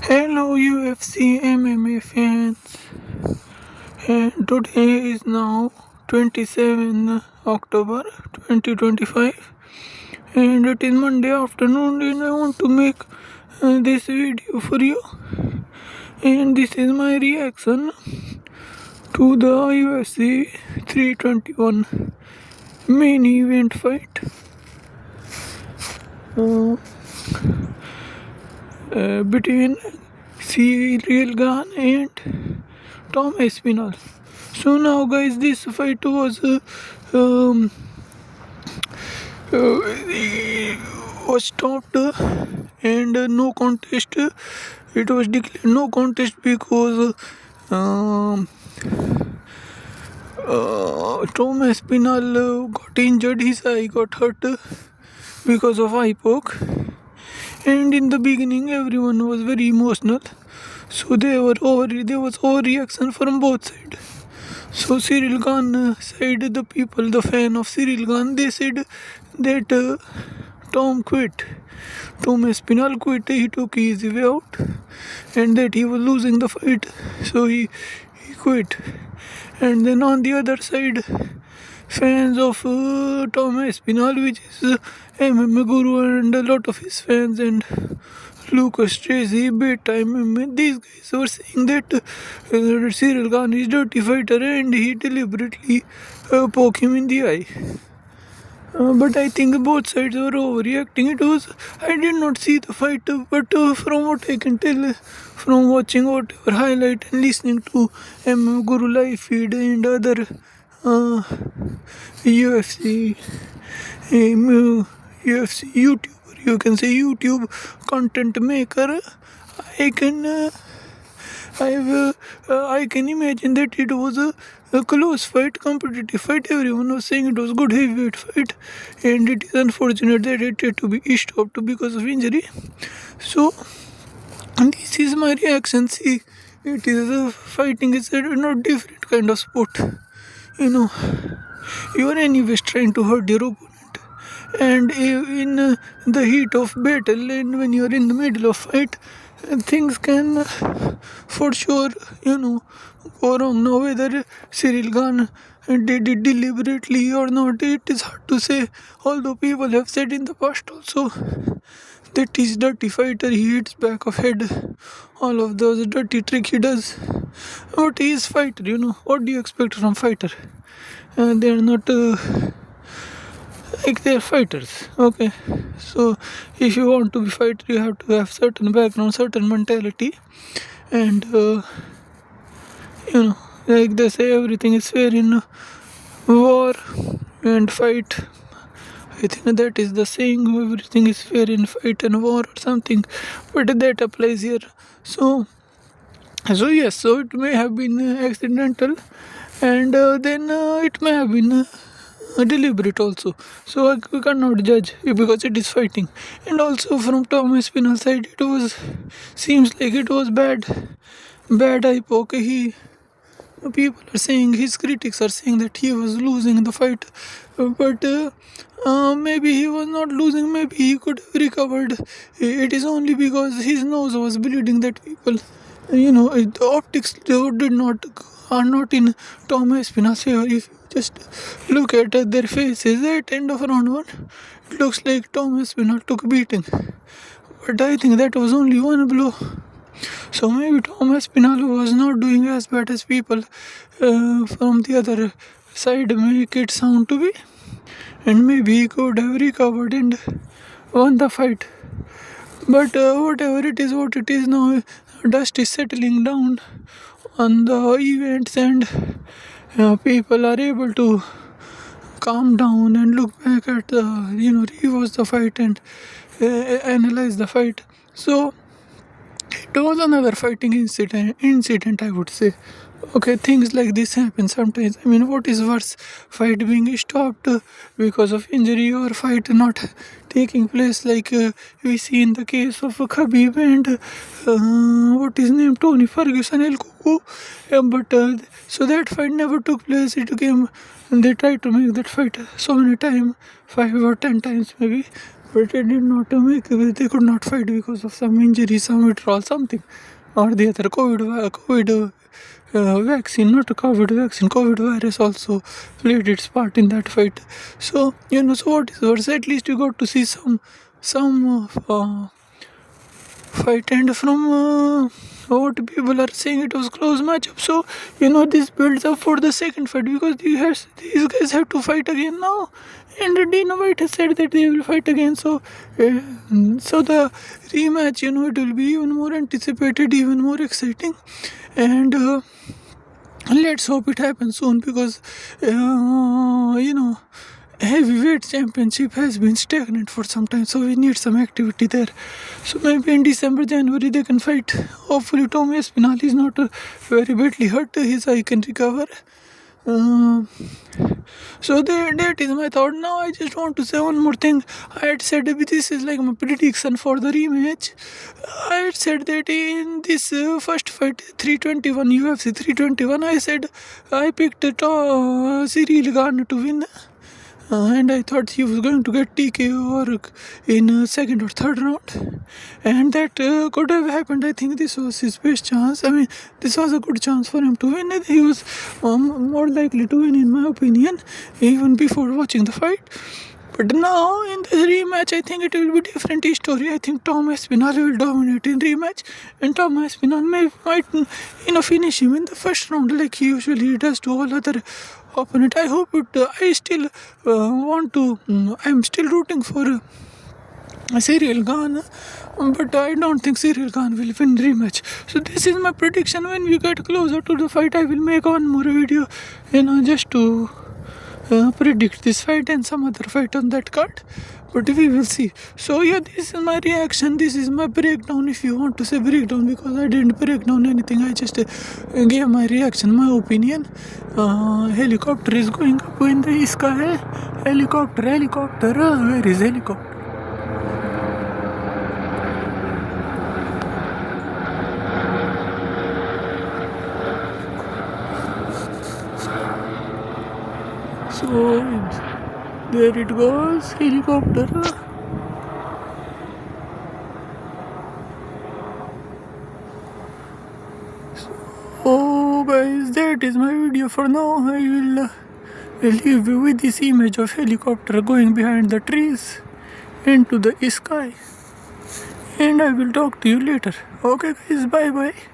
Hello UFC MMA fans, and today is now 27 October 2025 and it is Monday afternoon and I want to make this video for you, and this is my reaction to the UFC 321 main event fight uh, between Cyril Gane and Tom Aspinall. So now guys, this fight um, uh, was stopped and no contest. It was declared no contest because Tom Aspinall got injured. His eye got hurt because of eye poke. And in the beginning, everyone was very emotional. So there was overreaction from both sides. So Cyril Gane side, the people, the fan of Cyril Gane, they said that Tom quit. Tom Aspinall quit. He took easy way out, and that he was losing the fight, so he quit. And then on the other side, fans of Tom Aspinall, which is MMA guru, and a lot of his fans and Lucas Tracy, big time MMA, these guys were saying that Cyril Gane is dirty fighter and he deliberately poke him in the eye. But I think both sides were overreacting. I did not see the fight, but from what I can tell, from watching whatever highlight and listening to Guru live feed and other UFC, UFC YouTuber, you can say YouTube content maker, I can. I can imagine that it was a close fight, competitive fight. Everyone was saying it was good heavyweight fight, and it is unfortunate that it had to be stopped because of injury. So this is my reaction. See, it is fighting is a not different kind of sport. You know, you are anyways trying to hurt your opponent, and in the heat of battle, and when you are in the middle of fight, things can for sure go wrong. Now whether Cyril Gane did it deliberately or not, it is hard to say, although people have said in the past also that he's dirty fighter, he hits back of head, all of those dirty trick he does, but he is fighter. What do you expect from fighter? They are not like, they're fighters. Okay, so if you want to be fighter, you have to have certain background, certain mentality, and like they say, everything is fair in war and fight. I think that is the saying, everything is fair in fight and war or something, but that applies here. So yes, so it may have been accidental, and then it may have been deliberate also. So we cannot judge because it is fighting. And also from Tom Aspinall side, seems like it was bad eye poke. People are saying, his critics are saying that he was losing the fight, but maybe he was not losing. Maybe he could have recovered. It is only because his nose was bleeding that people, the optics are not in Tom Aspinall's favor. If you just look at their faces at end of round one, it looks like Tom Aspinall took beating, but I think that was only one blow. So maybe Tom Aspinall was not doing as bad as people from the other side make it sound to be, and maybe he could have recovered and won the fight. But whatever it is, what it is now, dust is settling down on the events, and people are able to calm down and look back at the rewatch the fight and analyze the fight. So it was another fighting incident, I would say. Okay, things like this happen sometimes. I mean, what is worse, fight being stopped because of injury, or fight not taking place, like we see in the case of Khabib and what is name, Tony Ferguson, El Cuckoo. But so that fight never took place. They tried to make that fight so many times, 5 or 10 times maybe, but they did not make it. They could not fight because of some injury, some withdrawal, something or the other. COVID vaccine, not a COVID vaccine, COVID virus also played its part in that fight. So so what is worse? At least you got to see some fight, and from what people are saying, it was close matchup. So this builds up for the second fight, because these guys have to fight again now, and Dana White has said that they will fight again. So the rematch, it will be even more anticipated, even more exciting, and let's hope it happens soon, because heavyweight championship has been stagnant for some time, so we need some activity there. So maybe in December, January they can fight. Hopefully Tom Aspinall is not very badly hurt, his eye can recover. So that is my thought. Now I just want to say one more thing. I had said this is like my prediction for the rematch. I had said that in this first fight, 321 UFC 321, I said I picked Cyril Gane to win. And I thought he was going to get TKO or in second or third round, and that could have happened. I think this was his best chance. I mean, this was a good chance for him to win. He was more likely to win, in my opinion, even before watching the fight. But now in the rematch, I think it will be different story. I think Tom Aspinall will dominate in rematch, and Tom Aspinall might finish him in the first round like he usually does to all other opponent. I hope it. I still want to. I'm still rooting for Cyril Gane, but I don't think Cyril Gane will win rematch. So this is my prediction. When we get closer to the fight, I will make one more video, just to predict this fight and some other fight on that card, but we will see. So yeah, this is my reaction, this is my breakdown, if you want to say breakdown, because I didn't break down anything. I just gave my reaction, my opinion. Helicopter is going up in the sky. Helicopter, where is helicopter? So there it goes, helicopter. So guys, that is my video for now. I will leave you with this image of helicopter going behind the trees into the sky, and I will talk to you later. Okay guys, bye bye.